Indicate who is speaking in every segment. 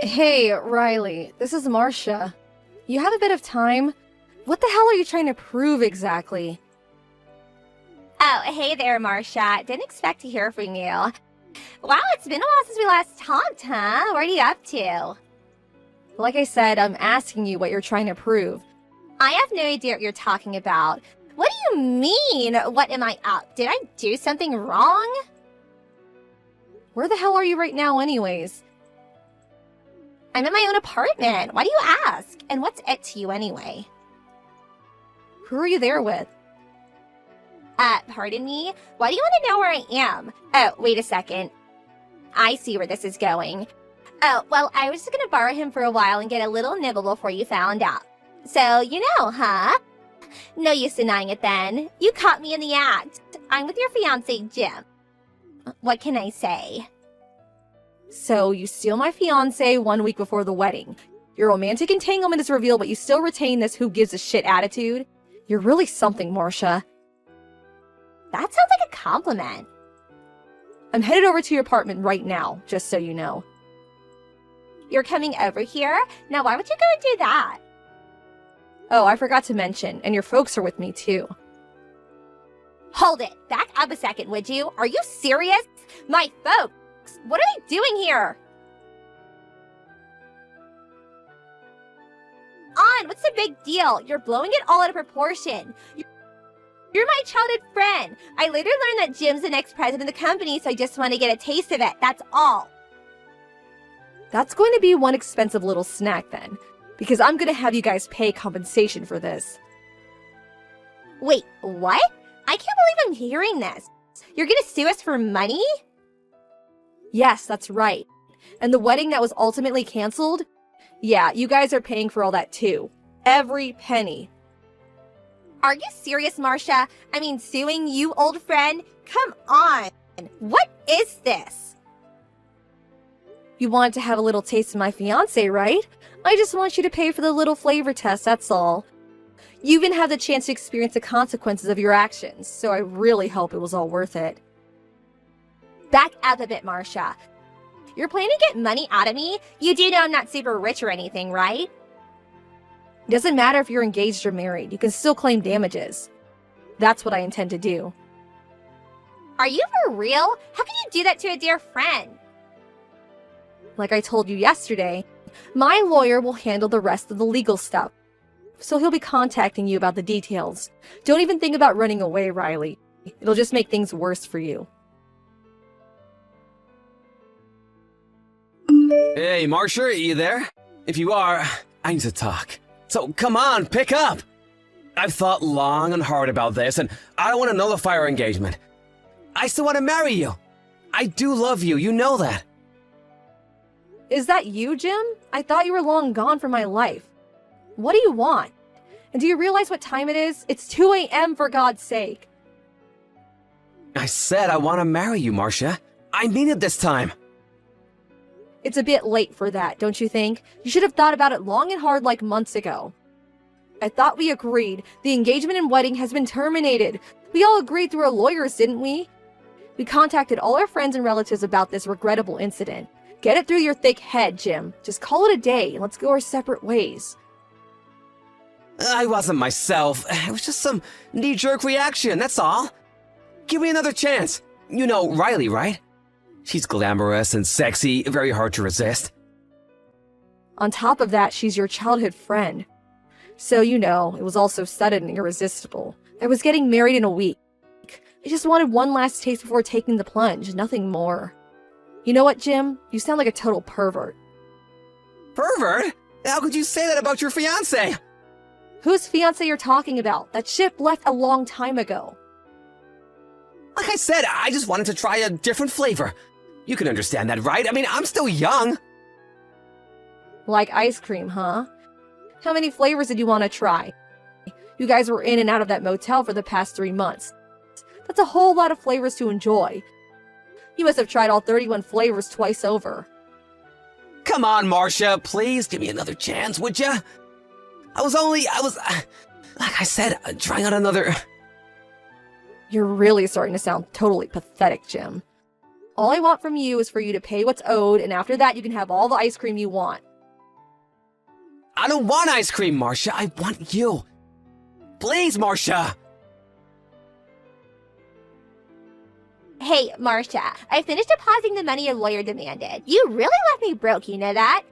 Speaker 1: Hey, Riley, this is Marcia. You have a bit of time? What the hell are you trying to prove exactly?
Speaker 2: Oh, hey there, Marcia. Didn't expect to hear from you. Wow, it's been a while since we last talked, huh? What are you up to?
Speaker 1: Like I said, I'm asking you what you're trying to prove.
Speaker 2: I have no idea what you're talking about. What do you mean, what am I up? Did I do something wrong?
Speaker 1: Where the hell are you right now anyways?
Speaker 2: I'm in my own apartment. Why do you ask? And what's it to you anyway?
Speaker 1: Who are you there with?
Speaker 2: Pardon me? Why do you want to know where I am? Oh, wait a second. I see where this is going. Oh, well, I was just gonna borrow him for a while and get a little nibble before you found out. So, you know, huh? No use denying it then. You caught me in the act. I'm with your fiancé, Jim. What can I say?
Speaker 1: So, you steal my fiancé 1 week before the wedding. Your romantic entanglement is revealed, but you still retain this who gives a shit attitude? You're really something, Marcia.
Speaker 2: That sounds like a compliment.
Speaker 1: I'm headed over to your apartment right now, just so you know.
Speaker 2: You're coming over here? Now why would you go and do that?
Speaker 1: Oh, I forgot to mention, and your folks are with me too.
Speaker 2: Hold it! Back up a second, would you? Are you serious? My folks! What are they doing here? On! What's the big deal? You're blowing it all out of proportion. You're my childhood friend. I later learned that Jim's the next president of the company, so I just want to get a taste of it. That's all.
Speaker 1: That's going to be one expensive little snack then, because I'm going to have you guys pay compensation for this.
Speaker 2: Wait, what? I can't believe I'm hearing this. You're going to sue us for money?
Speaker 1: Yes, that's right. And the wedding that was ultimately canceled? Yeah, you guys are paying for all that too. Every penny.
Speaker 2: Are you serious, Marcia? I mean, suing you, old friend? Come on. What is this?
Speaker 1: You wanted to have a little taste of my fiancé, right? I just want you to pay for the little flavor test, that's all. You even have the chance to experience the consequences of your actions, so I really hope it was all worth it.
Speaker 2: Back up a bit, Marcia. You're planning to get money out of me? You do know I'm not super rich or anything, right?
Speaker 1: It doesn't matter if you're engaged or married, you can still claim damages. That's what I intend to do.
Speaker 2: Are you for real? How can you do that to a dear friend?
Speaker 1: Like I told you yesterday, my lawyer will handle the rest of the legal stuff, so he'll be contacting you about the details. Don't even think about running away, Riley. It'll just make things worse for you.
Speaker 3: Hey, Marcia, are you there? If you are, I need to talk. So come on, pick up! I've thought long and hard about this, and I want to nullify our engagement. I still want to marry you. I do love you, you know that.
Speaker 1: Is that you, Jim? I thought you were long gone from my life. What do you want? And do you realize what time it is? It's 2 a.m. for God's sake.
Speaker 3: I said I want to marry you, Marcia. I mean it this time.
Speaker 1: It's a bit late for that, don't you think? You should have thought about it long and hard like months ago. I thought we agreed. The engagement and wedding has been terminated. We all agreed through our lawyers, didn't we? We contacted all our friends and relatives about this regrettable incident. Get it through your thick head, Jim. Just call it a day and let's go our separate ways.
Speaker 3: I wasn't myself. It was just some knee-jerk reaction, that's all. Give me another chance. You know Riley, right? She's glamorous and sexy, very hard to resist.
Speaker 1: On top of that, she's your childhood friend. So, you know, it was all so sudden and irresistible. I was getting married in a week. I just wanted one last taste before taking the plunge, nothing more. You know what, Jim? You sound like a total pervert.
Speaker 3: Pervert? How could you say that about your fiancé?
Speaker 1: Whose fiancé you're talking about? That ship left a long time ago.
Speaker 3: Like I said, I just wanted to try a different flavor. You can understand that, right? I mean, I'm still young.
Speaker 1: Like ice cream, huh? How many flavors did you want to try? You guys were in and out of that motel for the past 3 months. That's a whole lot of flavors to enjoy. You must have tried all 31 flavors twice over.
Speaker 3: Come on, Marcia, please give me another chance, would ya? Like I said, trying out another...
Speaker 1: You're really starting to sound totally pathetic, Jim. All I want from you is for you to pay what's owed, and after that, you can have all the ice cream you want.
Speaker 3: I don't want ice cream, Marcia. I want you. Please, Marcia.
Speaker 2: Hey, Marcia, I finished depositing the money your lawyer demanded. You really left me broke, you know that?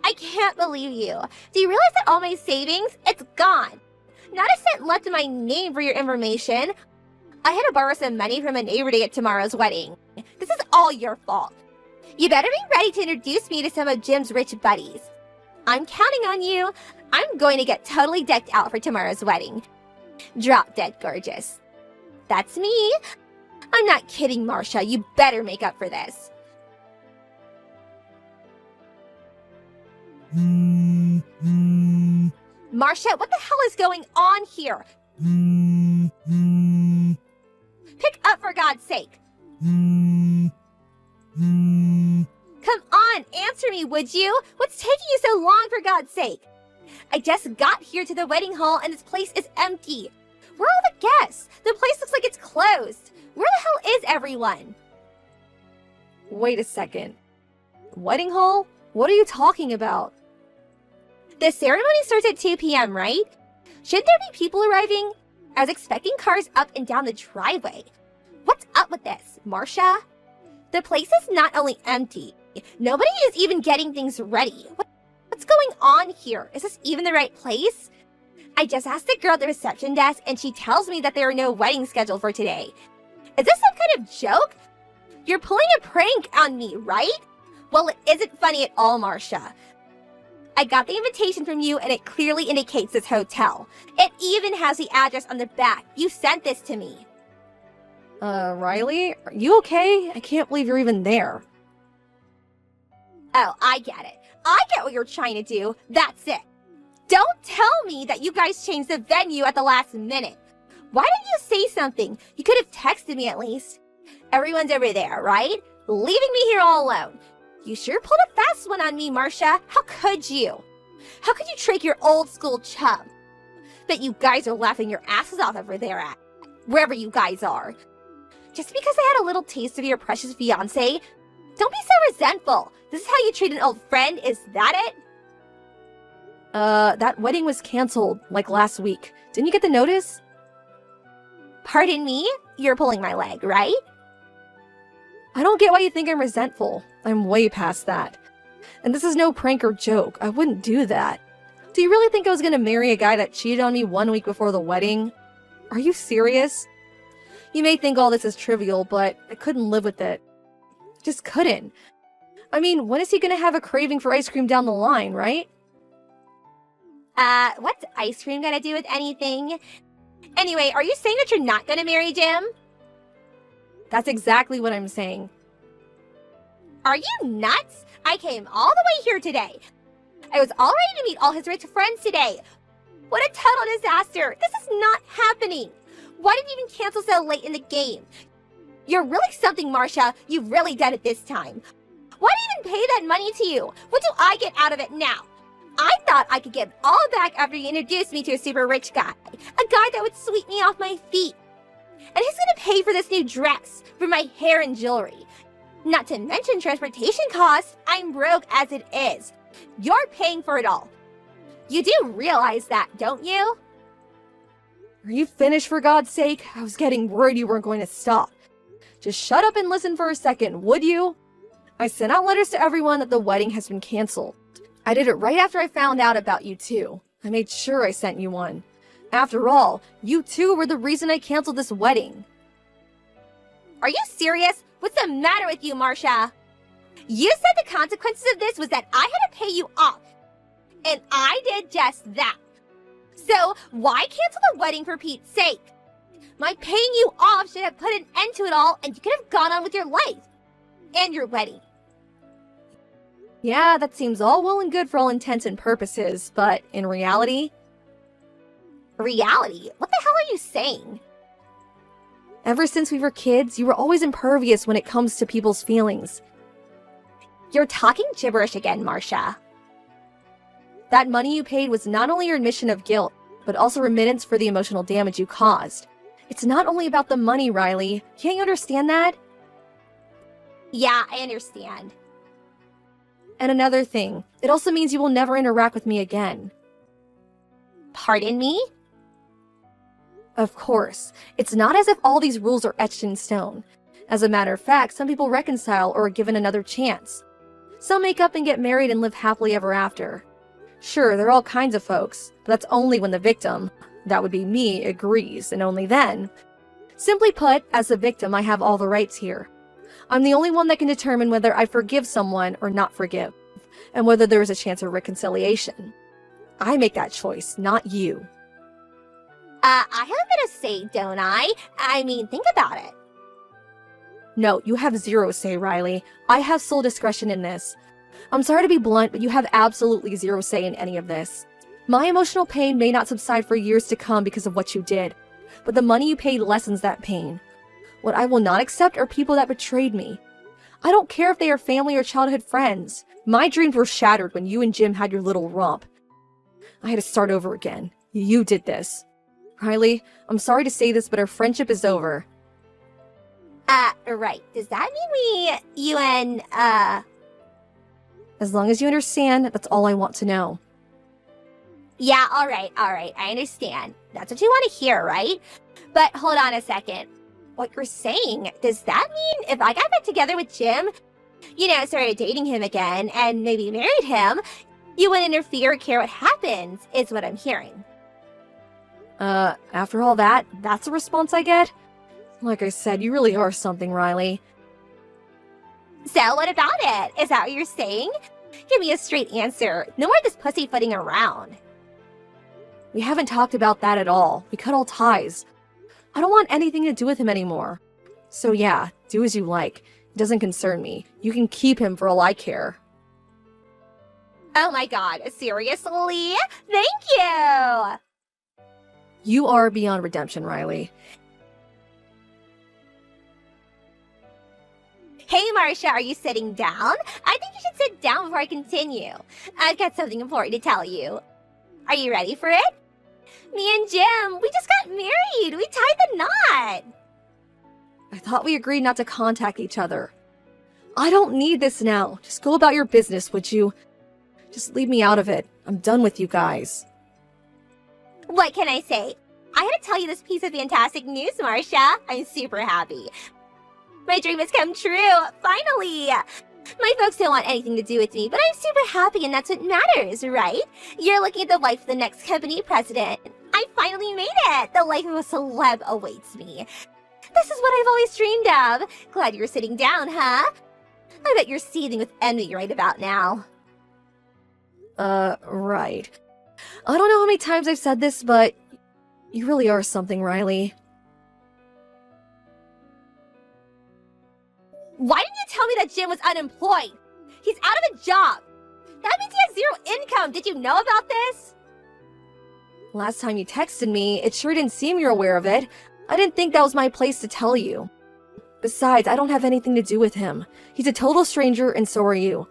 Speaker 2: I can't believe you. Do you realize that all my savings, it's gone? Not a cent left in my name for your information. I had to borrow some money from a neighbor to get tomorrow's wedding. This is all your fault. You better be ready to introduce me to some of Jim's rich buddies. I'm counting on you. I'm going to get totally decked out for tomorrow's wedding. Drop dead gorgeous. That's me. I'm not kidding, Marcia. You better make up for this. Marcia, what the hell is going on here? Pick up, for God's sake. Come on, answer me, would you? What's taking you so long, for God's sake? I just got here to the wedding hall and this place is empty. Where are all the guests? The place looks like it's closed. Where the hell is everyone?
Speaker 1: Wait a second. Wedding hall? What are you talking about?
Speaker 2: The ceremony starts at 2 p.m., right? Should there be people arriving? I was expecting cars up and down the driveway. What's up with this, Marcia? The place is not only empty, nobody is even getting things ready. What's going on here? Is this even the right place? I just asked the girl at the reception desk and she tells me that there are no weddings scheduled for today. Is this some kind of joke? You're pulling a prank on me, right? Well, it isn't funny at all, Marcia. I got the invitation from you and it clearly indicates this hotel. It even has the address on the back. You sent this to me.
Speaker 1: Riley? Are you okay? I can't believe you're even there.
Speaker 2: Oh, I get it. I get what you're trying to do. That's it. Don't tell me that you guys changed the venue at the last minute. Why didn't you say something? You could have texted me at least. Everyone's over there, right? Leaving me here all alone. You sure pulled a fast one on me, Marcia. How could you? How could you trick your old school chum? Bet you guys are laughing your asses off over there at wherever you guys are. Just because I had a little taste of your precious fiancé, don't be so resentful. This is how you treat an old friend, is that it?
Speaker 1: That wedding was canceled, like last week. Didn't you get the notice?
Speaker 2: Pardon me? You're pulling my leg, right?
Speaker 1: I don't get why you think I'm resentful. I'm way past that. And this is no prank or joke. I wouldn't do that. Do you really think I was gonna marry a guy that cheated on me 1 week before the wedding? Are you serious? You may think all this is trivial, but I couldn't live with it. Just couldn't. I mean, when is he gonna have a craving for ice cream down the line, right?
Speaker 2: What's ice cream gonna do with anything? Anyway, are you saying that you're not gonna marry Jim?
Speaker 1: That's exactly what I'm saying.
Speaker 2: Are you nuts? I came all the way here today. I was all ready to meet all his rich friends today. What a total disaster. This is not happening. Why did you even cancel so late in the game? You're really something, Marcia. You've really done it this time. Why did I even pay that money to you? What do I get out of it now? I thought I could get it all back after you introduced me to a super rich guy. A guy that would sweep me off my feet. And he's gonna pay for this new dress, for my hair and jewelry. Not to mention transportation costs. I'm broke as it is. You're paying for it all. You do realize that, don't you?
Speaker 1: Are you finished, for God's sake? I was getting worried you weren't going to stop. Just shut up and listen for a second, would you? I sent out letters to everyone that the wedding has been canceled. I did it right after I found out about you too. I made sure I sent you one. After all, you two were the reason I canceled this wedding.
Speaker 2: Are you serious? What's the matter with you, Marcia? You said the consequences of this was that I had to pay you off. And I did just that. So why cancel the wedding for Pete's sake? My paying you off should have put an end to it all and you could have gone on with your life. And your wedding.
Speaker 1: Yeah, that seems all well and good for all intents and purposes, but in reality...
Speaker 2: Reality? What the hell are you saying?
Speaker 1: Ever since we were kids, you were always impervious when it comes to people's feelings.
Speaker 2: You're talking gibberish again, Marcia.
Speaker 1: That money you paid was not only your admission of guilt, but also remittance for the emotional damage you caused. It's not only about the money, Riley. Can't you understand that?
Speaker 2: Yeah, I understand.
Speaker 1: And another thing, it also means you will never interact with me again.
Speaker 2: Pardon me?
Speaker 1: Of course, it's not as if all these rules are etched in stone. As a matter of fact, some people reconcile or are given another chance. Some make up and get married and live happily ever after. Sure, there are all kinds of folks, but that's only when the victim, that would be me, agrees, and only then. Simply put, as a victim, I have all the rights here. I'm the only one that can determine whether I forgive someone or not forgive, and whether there is a chance of reconciliation. I make that choice, not you.
Speaker 2: I have a bit of say, don't I? I mean, think about it.
Speaker 1: No, you have zero say, Riley. I have sole discretion in this. I'm sorry to be blunt, but you have absolutely zero say in any of this. My emotional pain may not subside for years to come because of what you did, but the money you paid lessens that pain. What I will not accept are people that betrayed me. I don't care if they are family or childhood friends. My dreams were shattered when you and Jim had your little romp. I had to start over again. You did this. Riley, I'm sorry to say this, but our friendship is over.
Speaker 2: Right. Does that mean you and,
Speaker 1: As long as you understand, that's all I want to know.
Speaker 2: Yeah, alright, I understand. That's what you want to hear, right? But hold on a second. What you're saying, does that mean if I got back together with Jim, started dating him again, and maybe married him, you wouldn't interfere or care what happens, is what I'm hearing.
Speaker 1: After all that, that's the response I get? Like I said, you really are something, Riley.
Speaker 2: So what about it? Is that what you're saying? Give me a straight answer. No more of this pussyfooting around.
Speaker 1: We haven't talked about that at all. We cut all ties. I don't want anything to do with him anymore. So yeah, do as you like. It doesn't concern me. You can keep him for all I care.
Speaker 2: Oh my god, seriously? Thank you!
Speaker 1: You are beyond redemption, Riley.
Speaker 2: Hey, Marcia, are you sitting down? I think you should sit down before I continue. I've got something important to tell you. Are you ready for it? Me and Jim, we just got married. We tied the knot.
Speaker 1: I thought we agreed not to contact each other. I don't need this now. Just go about your business, would you? Just leave me out of it. I'm done with you guys.
Speaker 2: What can I say? I had to tell you this piece of fantastic news, Marcia. I'm super happy. My dream has come true, finally! My folks don't want anything to do with me, but I'm super happy and that's what matters, right? You're looking at the wife of the next company president. I finally made it! The life of a celeb awaits me. This is what I've always dreamed of. Glad you're sitting down, huh? I bet you're seething with envy right about now.
Speaker 1: Right. I don't know how many times I've said this, but you really are something, Riley.
Speaker 2: Why didn't you tell me that Jim was unemployed? He's out of a job. That means he has zero income. Did you know about this?
Speaker 1: Last time you texted me, it sure didn't seem you're aware of it. I didn't think that was my place to tell you. Besides, I don't have anything to do with him. He's a total stranger, and so are you.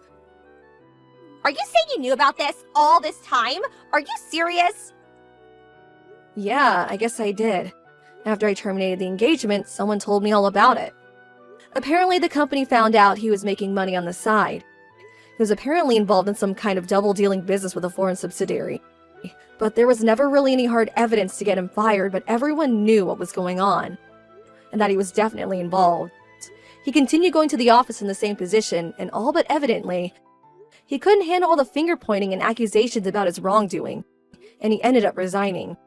Speaker 2: Are you saying you knew about this all this time? Are you serious?
Speaker 1: Yeah, I guess I did. After I terminated the engagement, someone told me all about it. Apparently, the company found out he was making money on the side. He was apparently involved in some kind of double-dealing business with a foreign subsidiary. But there was never really any hard evidence to get him fired, but everyone knew what was going on, and that he was definitely involved. He continued going to the office in the same position, and all but evidently, he couldn't handle all the finger-pointing and accusations about his wrongdoing, and he ended up resigning.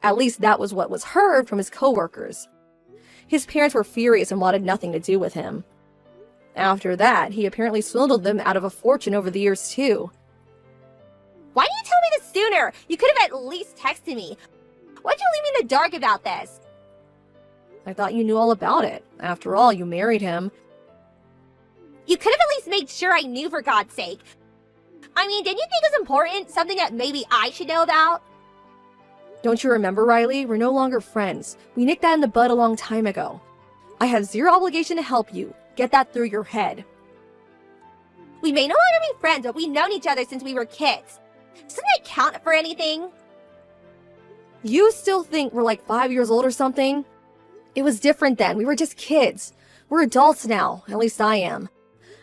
Speaker 1: At least that was what was heard from his coworkers. His parents were furious and wanted nothing to do with him. After that, he apparently swindled them out of a fortune over the years too.
Speaker 2: Why didn't you tell me this sooner? You could have at least texted me. Why'd you leave me in the dark about this?
Speaker 1: I thought you knew all about it. After all, you married him.
Speaker 2: You could have at least made sure I knew, for God's sake. I mean, didn't you think it was important? Something that maybe I should know about?
Speaker 1: Don't you remember, Riley? We're no longer friends. We nicked that in the bud a long time ago. I have zero obligation to help you. Get that through your head.
Speaker 2: We may no longer be friends, but we've known each other since we were kids. Doesn't that count for anything?
Speaker 1: You still think we're like 5 years old or something? It was different then. We were just kids. We're adults now. At least I am.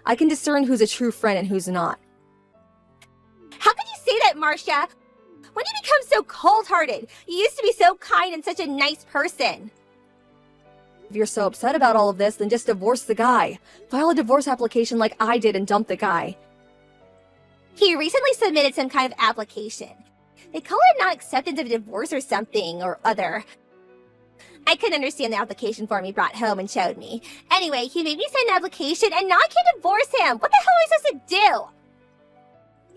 Speaker 1: I can discern who's a true friend and who's not.
Speaker 2: How could you say that, Marcia? When did you become so cold-hearted? You used to be so kind and such a nice person.
Speaker 1: If you're so upset about all of this, then just divorce the guy. File a divorce application like I did and dump the guy.
Speaker 2: He recently submitted some kind of application. They call it non-acceptance of divorce or something or other. I couldn't understand the application form he brought home and showed me. Anyway, he made me sign an application and now I can't divorce him. What the hell am I supposed to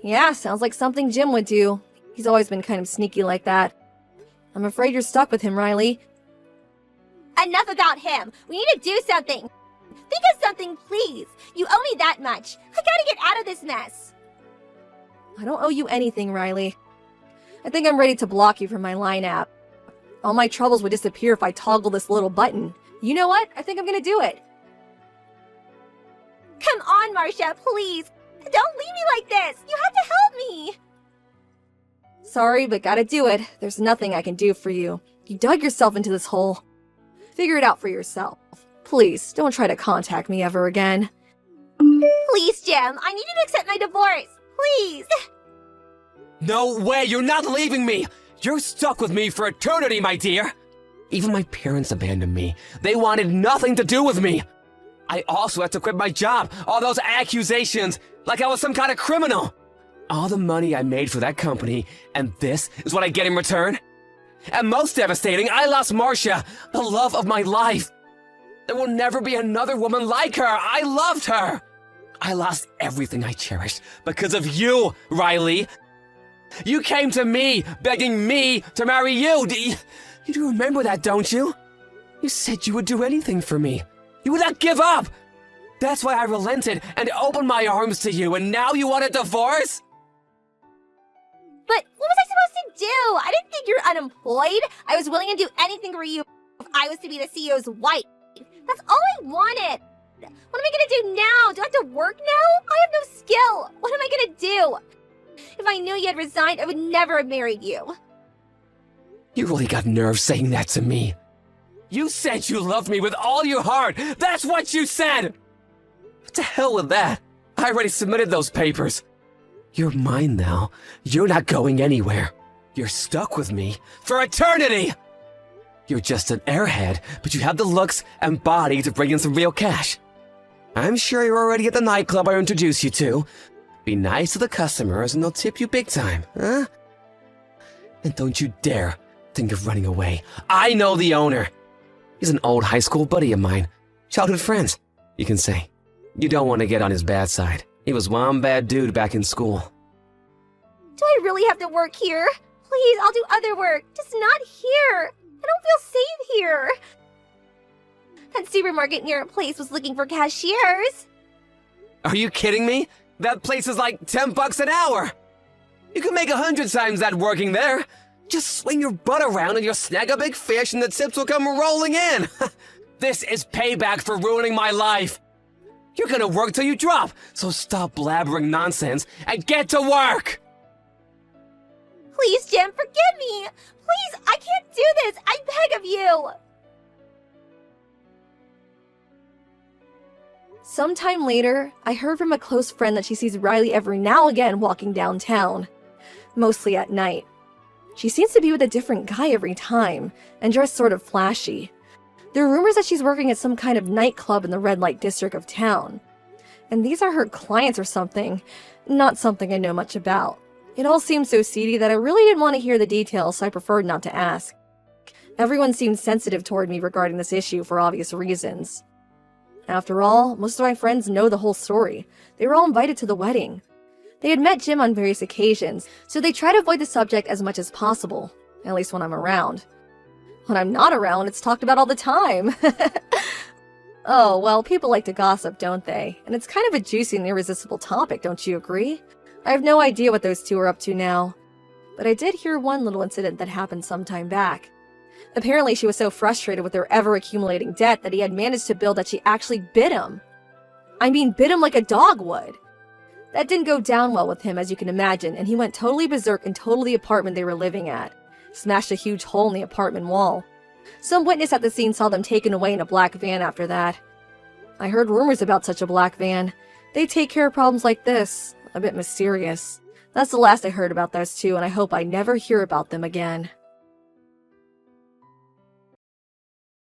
Speaker 2: do?
Speaker 1: Yeah, sounds like something Jim would do. He's always been kind of sneaky like that. I'm afraid you're stuck with him, Riley.
Speaker 2: Enough about him. We need to do something. Think of something, please. You owe me that much. I gotta get out of this mess.
Speaker 1: I don't owe you anything, Riley. I think I'm ready to block you from my Line app. All my troubles would disappear if I toggle this little button. You know what? I think I'm gonna do it.
Speaker 2: Come on, Marcia, please. Don't leave me like this. You have to help me.
Speaker 1: Sorry, but gotta do it. There's nothing I can do for you. You dug yourself into this hole. Figure it out for yourself. Please, don't try to contact me ever again.
Speaker 2: Please, Jim. I need you to accept my divorce. Please.
Speaker 3: No way, you're not leaving me! You're stuck with me for eternity, my dear! Even my parents abandoned me. They wanted nothing to do with me! I also had to quit my job, all those accusations, like I was some kind of criminal! All the money I made for that company, and this is what I get in return? And most devastating, I lost Marcia, the love of my life! There will never be another woman like her! I loved her! I lost everything I cherished because of you, Riley! You came to me, begging me to marry you. You do remember that, don't you? You said you would do anything for me. You would not give up. That's why I relented and opened my arms to you, and now you want a divorce?
Speaker 2: But what was I supposed to do? I didn't think you're unemployed. I was willing to do anything for you if I was to be the CEO's wife. That's all I wanted. What am I gonna do now? Do I have to work now? I have no skill. What am I gonna do? If I knew you had resigned, I would never have married you.
Speaker 3: You really got nerve saying that to me. You said you loved me with all your heart. That's what you said. To hell with that. I already submitted those papers. You're mine now. You're not going anywhere. You're stuck with me for eternity. You're just an airhead, but you have the looks and body to bring in some real cash. I'm sure you're already at the nightclub I introduced you to. Be nice to the customers and they'll tip you big time, huh? And don't you dare think of running away. I know the owner. He's an old high school buddy of mine. Childhood friends, you can say. You don't want to get on his bad side. He was one bad dude back in school.
Speaker 2: Do I really have to work here? Please, I'll do other work. Just not here. I don't feel safe here. That supermarket near our place was looking for cashiers.
Speaker 3: Are you kidding me? That place is like $10 an hour. You can make 100 times that working there. Just swing your butt around and you'll snag a big fish and the tips will come rolling in. This is payback for ruining my life. You're gonna work till you drop, so stop blabbering nonsense and get to work!
Speaker 2: Please, Jim, forgive me. Please, I can't do this. I beg of you.
Speaker 1: Sometime later, I heard from a close friend that she sees Riley every now and again walking downtown, mostly at night. She seems to be with a different guy every time, and dressed sort of flashy. There are rumors that she's working at some kind of nightclub in the red light district of town. And these are her clients or something, not something I know much about. It all seemed so seedy that I really didn't want to hear the details, so I preferred not to ask. Everyone seemed sensitive toward me regarding this issue for obvious reasons. After all, most of my friends know the whole story. They were all invited to the wedding. They had met Jim on various occasions, so they try to avoid the subject as much as possible, at least when I'm around. When I'm not around, it's talked about all the time. Oh, well, people like to gossip, don't they? And it's kind of a juicy and irresistible topic, don't you agree? I have no idea what those two are up to now. But I did hear one little incident that happened some time back. Apparently, she was so frustrated with their ever-accumulating debt that he had managed to build that she actually bit him. I mean, bit him like a dog would. That didn't go down well with him, as you can imagine, and he went totally berserk and totaled the apartment they were living at. Smashed a huge hole in the apartment wall. Some witness at the scene saw them taken away in a black van after that. I heard rumors about such a black van. They take care of problems like this. A bit mysterious. That's the last I heard about those two, and I hope I never hear about them again.